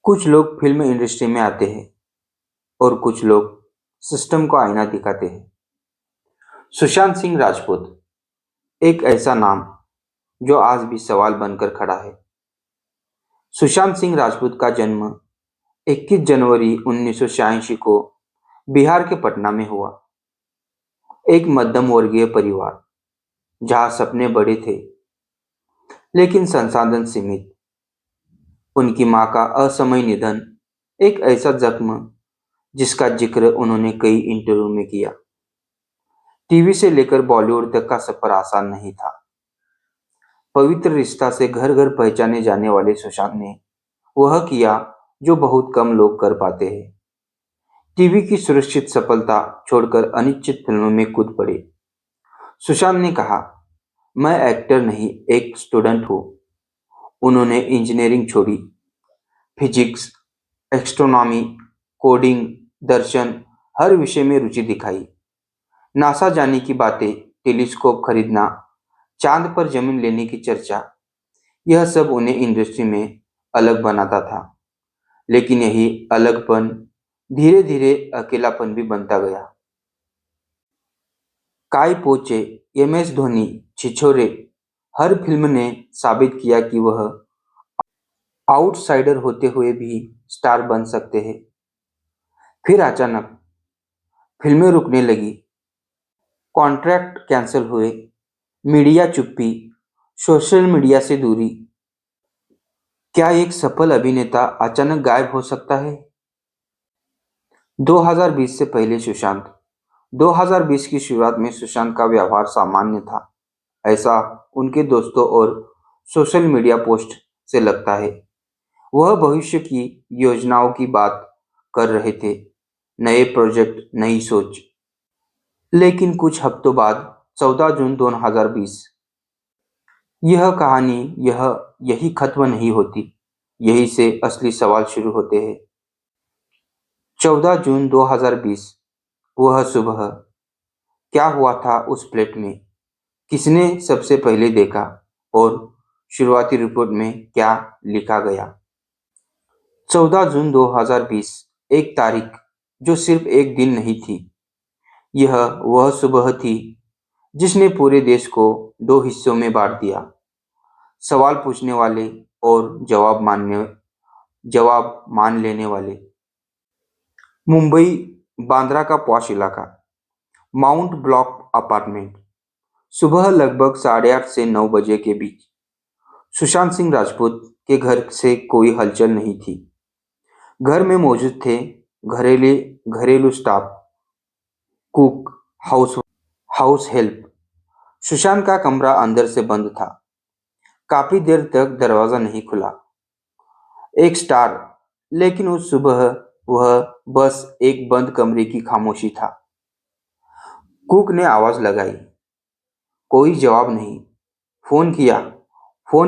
कुछ लोग film industry में आते हैं और कुछ लोग सिस्टम को आईना दिखाते हैं। सुशांत सिंह राजपूत एक ऐसा नाम जो आज भी सवाल बनकर खड़ा है। सुशांत सिंह राजपूत का जन्म 21 जनवरी 1986 को बिहार के पटना में हुआ। एक मध्यम वर्गीय परिवार जहां सपने बड़े थे लेकिन संसाधन सीमित। उनकी मां का असमय निधन एक ऐसा जख्म जिसका जिक्र उन्होंने कई इंटरव्यू में किया। टीवी से लेकर बॉलीवुड तक का सफर आसान नहीं था। पवित्र रिश्ता से घर घर पहचाने जाने वाले सुशांत ने वह किया जो बहुत कम लोग कर पाते हैं। टीवी की सुरक्षित सफलता छोड़कर अनिश्चित फिल्मों में कूद पड़े। सुशांत ने कहा, मैं एक्टर नहीं, एक स्टूडेंट हूँ। उन्होंने इंजीनियरिंग छोड़ी, फिजिक्स, एस्ट्रोनॉमी, कोडिंग, दर्शन, हर विषय में रुचि दिखाई। नासा जाने की बातें, टेलीस्कोप खरीदना, चांद पर जमीन लेने की चर्चा, यह सब उन्हें इंडस्ट्री में अलग बनाता था। लेकिन यही अलगपन धीरे धीरे अकेलापन भी बनता गया। काय पोचे, एमएस धोनी, छिछोरे, हर फिल्म ने साबित किया कि वह आउटसाइडर होते हुए भी स्टार बन सकते हैं। फिर अचानक फिल्में रुकने लगी, कॉन्ट्रैक्ट कैंसिल हुए, मीडिया चुप्पी, सोशल मीडिया से दूरी। क्या एक सफल अभिनेता अचानक गायब हो सकता है? 2020 से पहले सुशांत 2020 की शुरुआत में सुशांत का व्यवहार सामान्य था, ऐसा उनके दोस्तों और सोशल मीडिया पोस्ट से लगता है। वह भविष्य की योजनाओं की बात कर रहे थे, नए प्रोजेक्ट, नई सोच। लेकिन कुछ हफ्तों बाद 14 जून 2020, यह कहानी यही खत्म नहीं होती। यही से असली सवाल शुरू होते हैं। 14 जून 2020, वह सुबह, क्या हुआ था उस प्लेट में? किसने सबसे पहले देखा? और शुरुआती रिपोर्ट में क्या लिखा गया? 14 जून 2020, एक तारीख जो सिर्फ एक दिन नहीं थी। यह वह सुबह थी जिसने पूरे देश को दो हिस्सों में बांट दिया, सवाल पूछने वाले और जवाब मान लेने वाले। मुंबई, बांद्रा का पॉश इलाका, माउंट ब्लॉक अपार्टमेंट। सुबह लगभग 8:30 से 9 बजे के बीच। सुशांत सिंह राजपूत के घर से कोई हलचल नहीं थी। घर में मौजूद थे घरेलू घरेलू staff, cook, house help. Sushant का कमरा अंदर से बंद था। काफी देर तक दरवाजा नहीं खुला। एक स्टार, लेकिन उस सुबह वह बस एक बंद कमरे की खामोशी था। कुक ने आवाज लगाई, कोई जवाब नहीं। फोन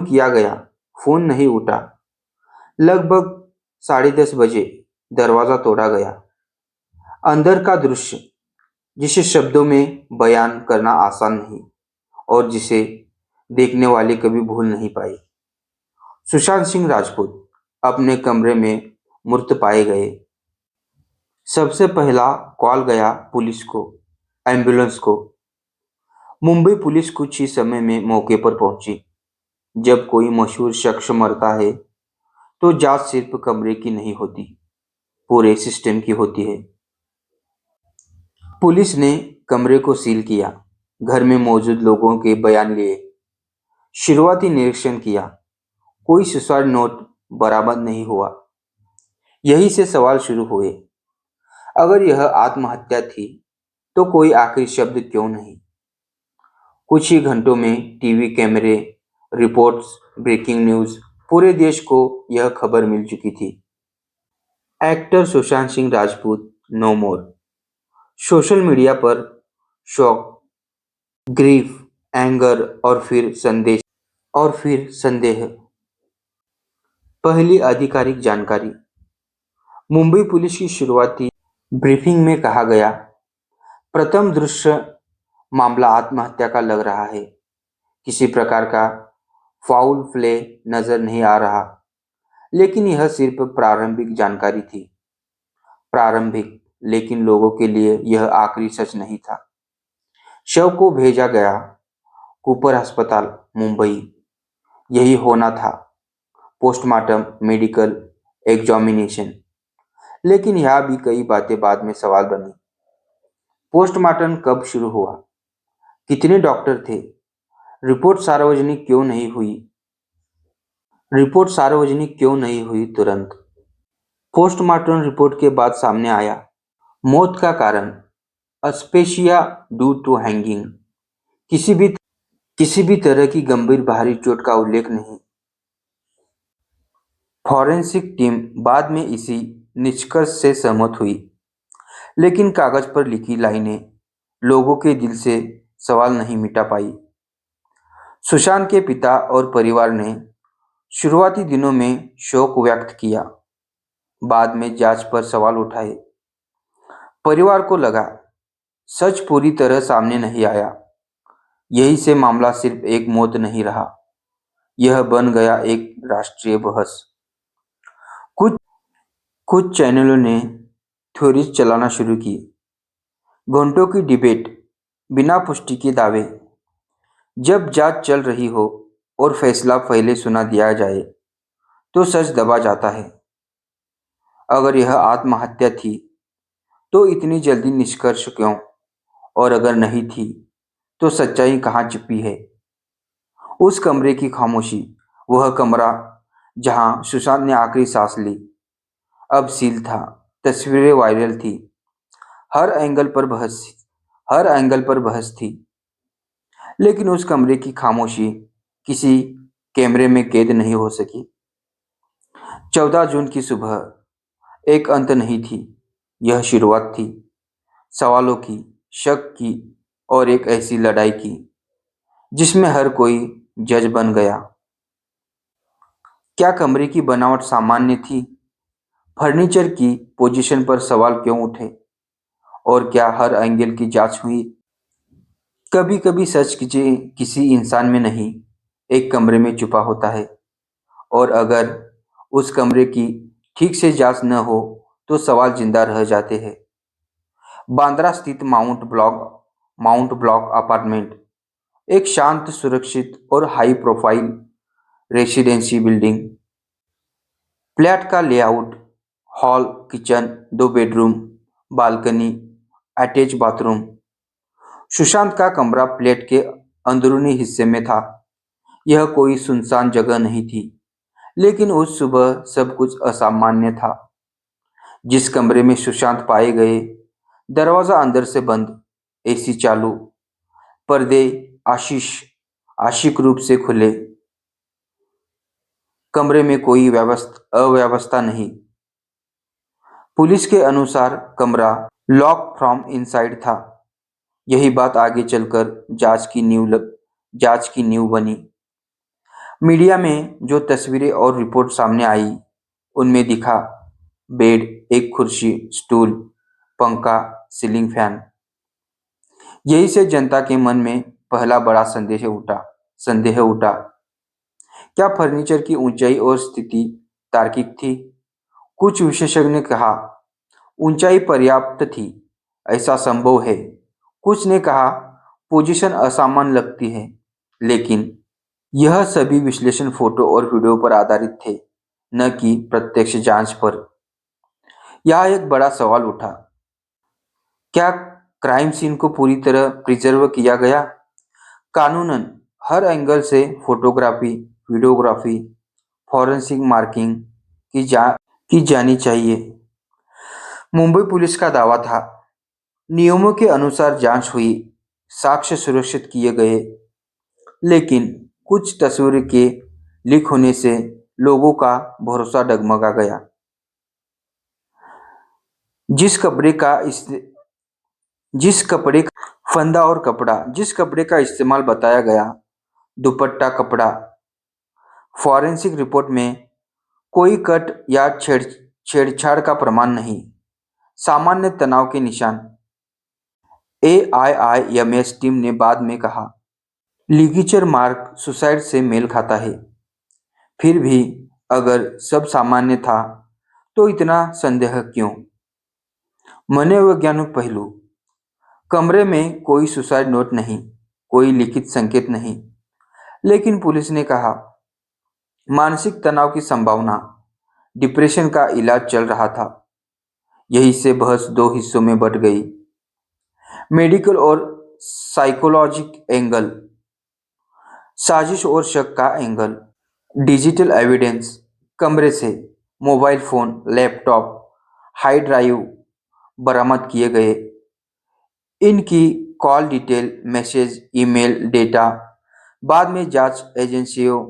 किया गया, फोन नहीं उठा। लगभग 10:30 बजे दरवाजा तोड़ा गया। अंदर का दृश्य जिसे शब्दों में बयान करना आसान नहीं और जिसे देखने वाले कभी भूल नहीं पाए। सुशांत सिंह राजपूत अपने कमरे में मृत पाए गए। सबसे पहला कॉल गया पुलिस को, एम्बुलेंस को। मुंबई पुलिस कुछ ही समय में मौके पर पहुंची। जब कोई मशहूर शख्स मरता है तो जांच सिर्फ कमरे की नहीं होती, पूरे सिस्टम की होती है। पुलिस ने कमरे को सील किया, घर में मौजूद लोगों के बयान लिए, शुरुआती निरीक्षण किया। कोई सुसाइड नोट बरामद नहीं हुआ। यही से सवाल शुरू हुए। अगर यह आत्महत्या थी तो कोई आखिरी शब्द क्यों नहीं? कुछ ही घंटों में टीवी कैमरे, रिपोर्ट्स, ब्रेकिंग न्यूज, पूरे देश को यह खबर मिल चुकी थी। एक्टर सुशांत सिंह राजपूत नो मोर। सोशल मीडिया पर शॉक, ग्रीफ, एंगर और फिर संदेह। पहली आधिकारिक जानकारी। मुंबई पुलिस की शुरुआती ब्रीफिंग में कहा गया, प्रथम दृश्य मामला आत्महत्या का लग रहा है। किसी प्रकार का फाउल प्ले नजर नहीं आ रहा। लेकिन यह सिर्फ प्रारंभिक जानकारी थी। प्रारंभिक, लेकिन लोगों के लिए यह आखिरी सच नहीं था। शव को भेजा गया कूपर अस्पताल, मुंबई। यही होना था, पोस्टमार्टम, मेडिकल एग्जामिनेशन। लेकिन यहाँ भी कई बातें बाद में सवाल बनी। पोस्टमार्टम कब शुरू हुआ? कितने डॉक्टर थे? रिपोर्ट सार्वजनिक क्यों नहीं हुई? तुरंत? पोस्टमार्टम रिपोर्ट के बाद सामने आया, मौत का कारण अस्पेशिया ड्यू टू हैंगिंग। किसी भी किसी भी तरह की गंभीर बाहरी चोट का उल्लेख नहीं। फॉरेंसिक टीम बाद में इसी निष्कर्ष से सहमत हुई, लेकिन कागज पर लिखी लाइनें लोगों के दिल से सवाल नहीं मिटा पाई। सुशांत के पिता और परिवार ने शुरुआती दिनों में शोक व्यक्त किया, बाद में जांच पर सवाल उठाए। परिवार को लगा सच पूरी तरह सामने नहीं आया। यही से मामला सिर्फ एक मौत नहीं रहा, यह बन गया एक राष्ट्रीय बहस। कुछ कुछ चैनलों ने थ्योरीज चलाना शुरू की। घंटों की डिबेट, बिना पुष्टि के दावे। जब जांच चल रही हो और फैसला पहले सुना दिया जाए तो सच दबा जाता है। अगर यह आत्महत्या थी तो इतनी जल्दी निष्कर्ष क्यों? और अगर नहीं थी तो सच्चाई कहाँ छिपी है? उस कमरे की खामोशी, वह कमरा जहां सुशांत ने आखिरी सांस ली, अब सील था। तस्वीरें वायरल थी, हर एंगल पर बहस थी। लेकिन उस कमरे की खामोशी किसी कैमरे में कैद नहीं हो सकी। 14 जून की सुबह एक अंत नहीं थी, यह शुरुआत थी। सवालों की, शक की और एक ऐसी लड़ाई की जिसमें हर कोई जज बन गया। क्या कमरे की बनावट सामान्य थी? फर्नीचर की पोजीशन पर सवाल क्यों उठे? और क्या हर एंगल की जांच हुई? कभी कभी सच किसी इंसान में नहीं, एक कमरे में छुपा होता है। और अगर उस कमरे की ठीक से जांच न हो तो सवाल जिंदा रह जाते हैं। बांद्रा स्थित माउंट ब्लॉक अपार्टमेंट, एक शांत, सुरक्षित और high profile residency building. Flat का layout, hall, kitchen, 2 bedroom, balcony, attach bathroom. Sushant का कमरा फ्लैट के अंदरूनी हिस्से में था। यह कोई सुनसान जगह नहीं थी, लेकिन उस सुबह सब कुछ असामान्य था। जिस कमरे में सुशांत पाए गए, दरवाजा अंदर से बंद, एसी चालू, पर्दे आशिक रूप से खुले। कमरे में कोई अव्यवस्था नहीं। पुलिस के अनुसार कमरा लॉक फ्रॉम इनसाइड था। यही बात आगे चलकर जांच की नींव बनी। मीडिया में जो तस्वीरें और रिपोर्ट सामने आई, उनमें दिखा बेड, एक कुर्सी, स्टूल, पंखा, सीलिंग फैन। यही से जनता के मन में पहला बड़ा संदेह उठा। क्या फर्नीचर की ऊंचाई और स्थिति तार्किक थी? कुछ विशेषज्ञ ने कहा ऊंचाई पर्याप्त थी, ऐसा संभव है। कुछ ने कहा पोजीशन असामान्य लगती है। लेकिन यह सभी विश्लेषण फोटो और वीडियो पर आधारित थे, न कि प्रत्यक्ष जांच पर। यहाँ एक बड़ा सवाल उठा, क्या क्राइम सीन को पूरी तरह प्रिजर्व किया गया? कानूनन हर एंगल से फोटोग्राफी, वीडियोग्राफी, फॉरेंसिक मार्किंग की जानी चाहिए। मुंबई पुलिस का दावा था नियमों के अनुसार जांच हुई, साक्ष्य सुरक्षित किए गए। लेकिन कुछ तस्वीर के लीक होने से लोगों का भरोसा डगमगा गया। जिस कपड़े का इस जिस कपड़े फंदा और कपड़ा जिस कपड़े का इस्तेमाल बताया गया, दुपट्टा कपड़ा, फॉरेंसिक रिपोर्ट में कोई कट या छेड़छाड़ का प्रमाण नहीं, सामान्य तनाव के निशान। AIIMS टीम ने बाद में कहा लिगेचर मार्क सुसाइड से मेल खाता है। फिर भी अगर सब सामान्य था तो इतना संदेह क्यों? मनोवैज्ञानिक पहलू। कमरे में कोई सुसाइड नोट नहीं, कोई लिखित संकेत नहीं, लेकिन पुलिस ने कहा मानसिक तनाव की संभावना, डिप्रेशन का इलाज चल रहा था। यही से बहस दो हिस्सों में बट गई, मेडिकल और साइकोलॉजिक एंगल, साजिश और शक का एंगल। डिजिटल एविडेंस, कमरे से mobile phone, laptop, hard drive बरामद किए गए। इनकी call detail, message, email data बाद में जांच एजेंसियों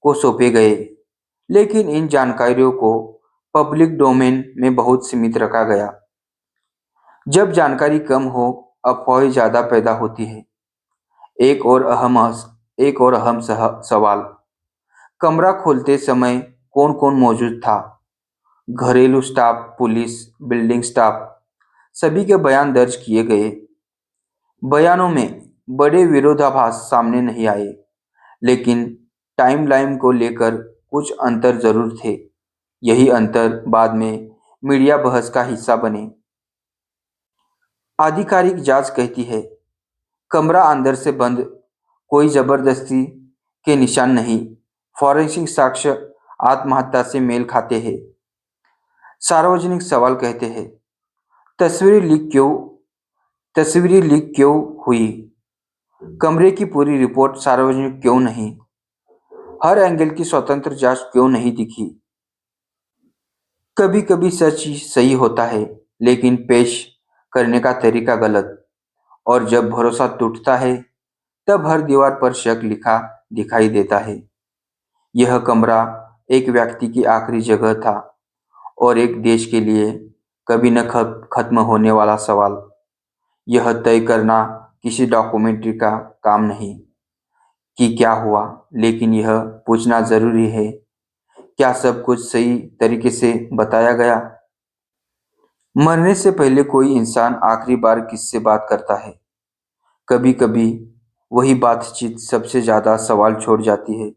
को सौंपे गए, लेकिन इन जानकारियों को पब्लिक डोमेन में बहुत सीमित रखा गया। जब जानकारी कम हो, अफवाहें ज़्यादा पैदा होती है। एक और अहम एक और अहम सवाल, कमरा खोलते समय कौन कौन मौजूद था? घरेलू स्टाफ, पुलिस, बिल्डिंग स्टाफ, सभी के बयान दर्ज किए गए। बयानों में बड़े विरोधाभास सामने नहीं आए, लेकिन टाइमलाइन को लेकर कुछ अंतर जरूर थे। यही अंतर बाद में मीडिया बहस का हिस्सा बने। आधिकारिक जांच कहती है कमरा अंदर से बंद, कोई जबरदस्ती के निशान नहीं, फॉरेंसिक साक्ष्य आत्महत्या से मेल खाते हैं। सार्वजनिक सवाल कहते हैं तस्वीरें लीक क्यों तस्वीरें लीक क्यों हुई? कमरे की पूरी रिपोर्ट सार्वजनिक क्यों नहीं? हर एंगल की स्वतंत्र जांच क्यों नहीं दिखी? कभी कभी सच ही सही होता है, लेकिन पेश करने का तरीका गलत। और जब भरोसा टूटता है तब हर दीवार पर शक लिखा दिखाई देता है। यह कमरा एक व्यक्ति की आखिरी जगह था और एक देश के लिए कभी न खत्म होने वाला सवाल। यह तय करना किसी डॉक्यूमेंट्री का काम नहीं कि क्या हुआ, लेकिन यह पूछना जरूरी है क्या सब कुछ सही तरीके से बताया गया? मरने से पहले कोई इंसान आखिरी बार किससे बात करता है? कभी कभी वही बातचीत सबसे ज्यादा सवाल छोड़ जाती है।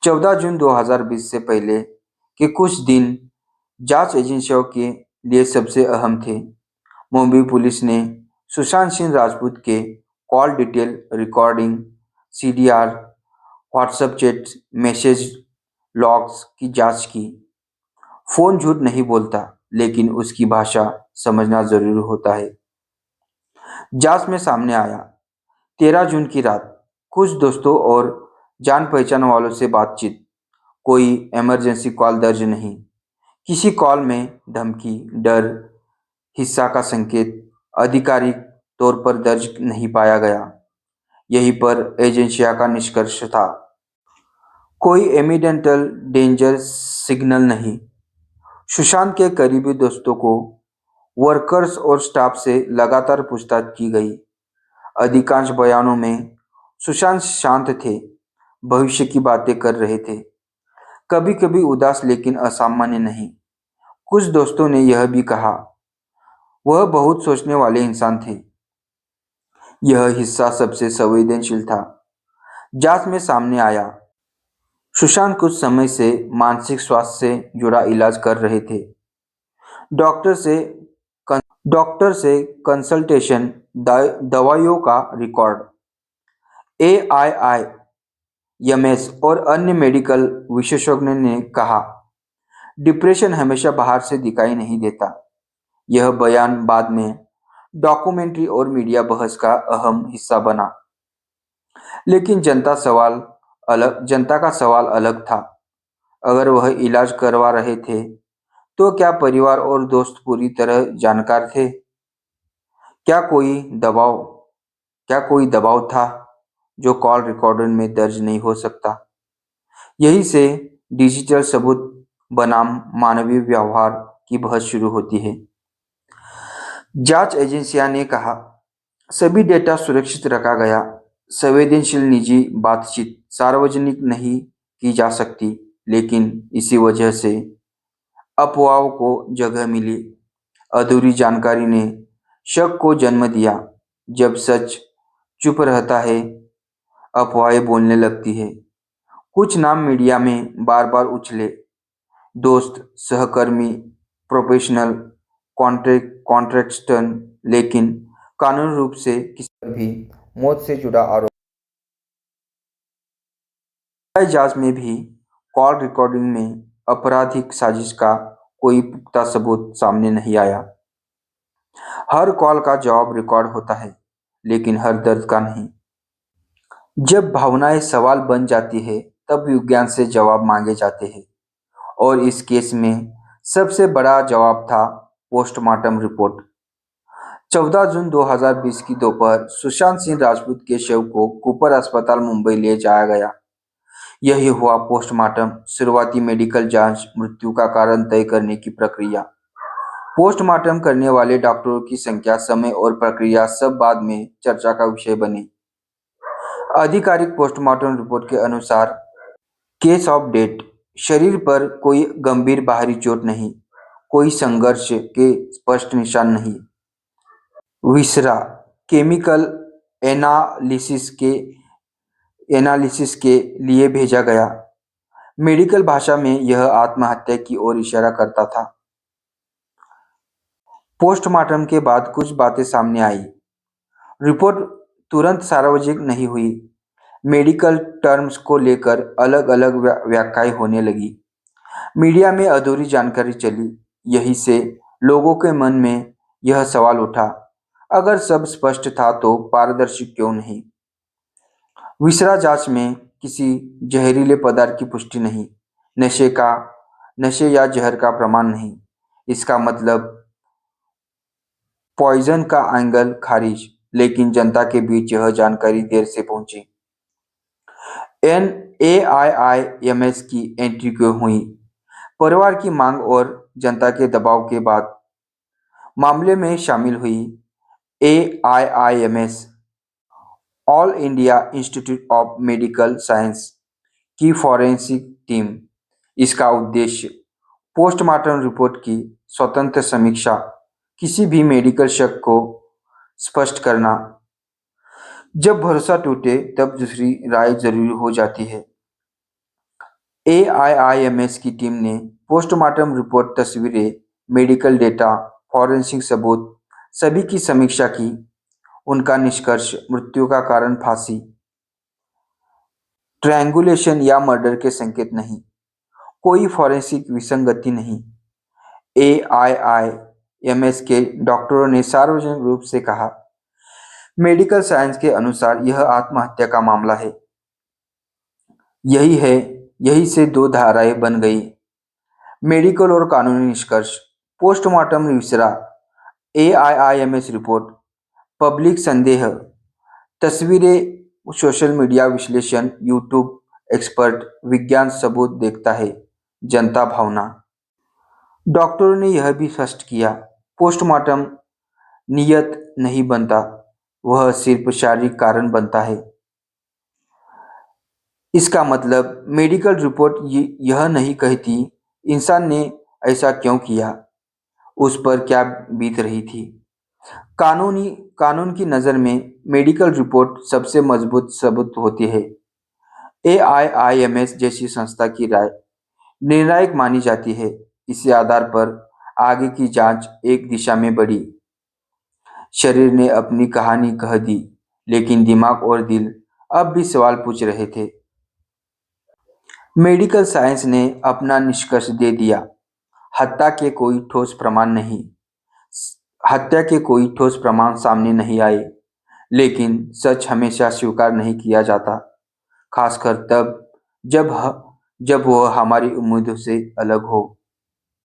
14 जून 2020 से पहले के कुछ दिन जांच एजेंसियों के लिए सबसे अहम थे। मुंबई पुलिस ने सुशांत सिंह राजपूत के call detail recording, CDR, WhatsApp chat, message logs की जांच की। फोन झूठ नहीं बोलता, लेकिन उसकी भाषा समझना जरूरी होता है। जांच में सामने आया 13 जून की रात कुछ दोस्तों और जान पहचान वालों से बातचीत, कोई इमरजेंसी कॉल दर्ज नहीं। किसी कॉल में धमकी, डर, हिंसा का संकेत आधिकारिक तौर पर दर्ज नहीं पाया गया। यहीं पर एजेंसिया का निष्कर्ष था, कोई इमीडिएटल डेंजर सिग्नल नहीं। सुशांत के करीबी दोस्तों को, वर्कर्स और स्टाफ से लगातार पूछताछ की गई। अधिकांश बयानों में सुशांत शांत थे, भविष्य की बातें कर रहे थे, कभी कभी उदास लेकिन असामान्य नहीं। कुछ दोस्तों ने यह भी कहा वह बहुत सोचने वाले इंसान थे। यह हिस्सा सबसे संवेदनशील था। जांच में सामने आया सुशांत कुछ समय से मानसिक स्वास्थ्य से जुड़ा इलाज कर रहे थे। डॉक्टर से डॉक्टर से कंसल्टेशन, दवाइयों का रिकॉर्ड, एआईआईएमएस और अन्य मेडिकल विशेषज्ञों ने कहा डिप्रेशन हमेशा बाहर से दिखाई नहीं देता। यह बयान बाद में डॉक्यूमेंट्री और मीडिया बहस का अहम हिस्सा बना, लेकिन जनता का सवाल अलग था। अगर वह इलाज करवा रहे थे तो क्या परिवार और दोस्त पूरी तरह जानकार थे? क्या कोई दबाव क्या कोई दबाव था जो कॉल रिकॉर्डर में दर्ज नहीं हो सकता? यही से डिजिटल सबूत बनाम मानवीय व्यवहार की बहस शुरू होती है। जांच एजेंसियां ने कहा सभी डेटा सुरक्षित रखा गया, संवेदनशील निजी बातचीत सार्वजनिक नहीं की जा सकती, लेकिन इसी वजह से अफवाहों को जगह मिली। अधूरी जानकारी ने शक को जन्म दिया। जब सच चुप रहता है, अफवाहें बोलने लगती है। कुछ नाम मीडिया में बार बार उछले, दोस्त, सहकर्मी, प्रोफेशनल, कॉन्ट्रैक्टन, लेकिन कानूनी रूप से किसी पर भी मौत से जुड़ा आरोप। जांच में भी कॉल रिकॉर्डिंग में आपराधिक साजिश का कोई पुख्ता सबूत सामने नहीं आया। हर कॉल का जवाब रिकॉर्ड होता है, लेकिन हर दर्द का नहीं। जब भावनाएं सवाल बन जाती है, तब विज्ञान से जवाब मांगे जाते हैं, और इस केस में सबसे बड़ा जवाब था पोस्टमार्टम रिपोर्ट। 14 जून 2020 की दोपहर सुशांत सिंह राजपूत के शव को कूपर अस्पताल मुंबई ले जाया गया। यही हुआ पोस्टमार्टम, शुरुआती मेडिकल जांच, मृत्यु का कारण तय करने की प्रक्रिया। पोस्टमार्टम करने वाले डॉक्टरों की संख्या, समय और प्रक्रिया सब बाद में चर्चा का विषय बने। आधिकारिक पोस्टमार्टम रिपोर्ट के अनुसार केस ऑफ डेथ, शरीर पर कोई गंभीर बाहरी चोट नहीं, कोई संघर्ष के स्पष्ट निशान नहीं। विसरा केमिकल एनालिसिस के लिए भेजा गया। मेडिकल भाषा में यह आत्महत्या की ओर इशारा करता था। पोस्टमार्टम के बाद कुछ बातें सामने आई। रिपोर्ट तुरंत सार्वजनिक नहीं हुई। मेडिकल टर्म्स को लेकर अलग अलग व्याख्याएं होने लगी। मीडिया में अधूरी जानकारी चली। यही से लोगों के मन में यह सवाल उठा, अगर सब स्पष्ट था तो पारदर्शी क्यों नहीं? विसरा जांच में किसी जहरीले पदार्थ की पुष्टि नहीं, नशे या जहर का प्रमाण नहीं। इसका मतलब पॉइजन का एंगल खारिज, लेकिन जनता के बीच यह जानकारी देर से पहुंची। एआईआईएमएस की एंट्री क्यों हुई? परिवार की मांग और जनता के दबाव के बाद मामले में शामिल हुई AIIMS, all India institute of medical science की फॉरेंसिक टीम। इसका उद्देश्य पोस्टमार्टम रिपोर्ट की स्वतंत्र समीक्षा, किसी भी मेडिकल शक को स्पष्ट करना। जब भरोसा टूटे तब दूसरी राय जरूरी हो जाती है। एआईआईएमएस की टीम ने पोस्टमार्टम रिपोर्ट, तस्वीरें, मेडिकल डेटा, फॉरेंसिक सबूत सभी की समीक्षा की। उनका निष्कर्ष, मृत्यु का कारण फांसी, ट्रैंगुलेशन या मर्डर के संकेत नहीं, कोई फॉरेंसिक विसंगति नहीं। एआईआईएमएस के डॉक्टरों ने सार्वजनिक रूप से कहा, मेडिकल साइंस के अनुसार यह आत्महत्या का मामला है। यही से दो धाराएं बन गई, मेडिकल और कानूनी निष्कर्ष। पोस्टमार्टम विसरा, एआईआईएमएस रिपोर्ट, पब्लिक संदेह, तस्वीरें, सोशल मीडिया विश्लेषण, यूट्यूब एक्सपर्ट, विज्ञान सबूत देखता है, जनता भावना। डॉक्टरों ने यह भी स्पष्ट किया, पोस्टमार्टम नियत नहीं बनता, वह सिर्फ शारीरिक कारण बनता है। इसका मतलब मेडिकल रिपोर्ट यह नहीं कहती इंसान ने ऐसा क्यों किया, उस पर क्या बीत रही थी। कानून की नज़र में मेडिकल रिपोर्ट सबसे मजबूत सबूत होती है। एआईआईएमएस जैसी संस्था की राय निर्णायक मानी जाती है। इसी आधार पर आगे की जांच एक दिशा में बढ़ी। शरीर ने अपनी कहानी कह दी, लेकिन दिमाग और दिल अब भी सवाल पूछ रहे थे। मेडिकल साइंस ने अपना निष्कर्ष दे दिया, हत्या के कोई ठोस प्रमाण नहीं, हत्या के कोई ठोस प्रमाण सामने नहीं आए। लेकिन सच हमेशा स्वीकार नहीं किया जाता, खासकर तब जब वह हमारी उम्मीदों से अलग हो।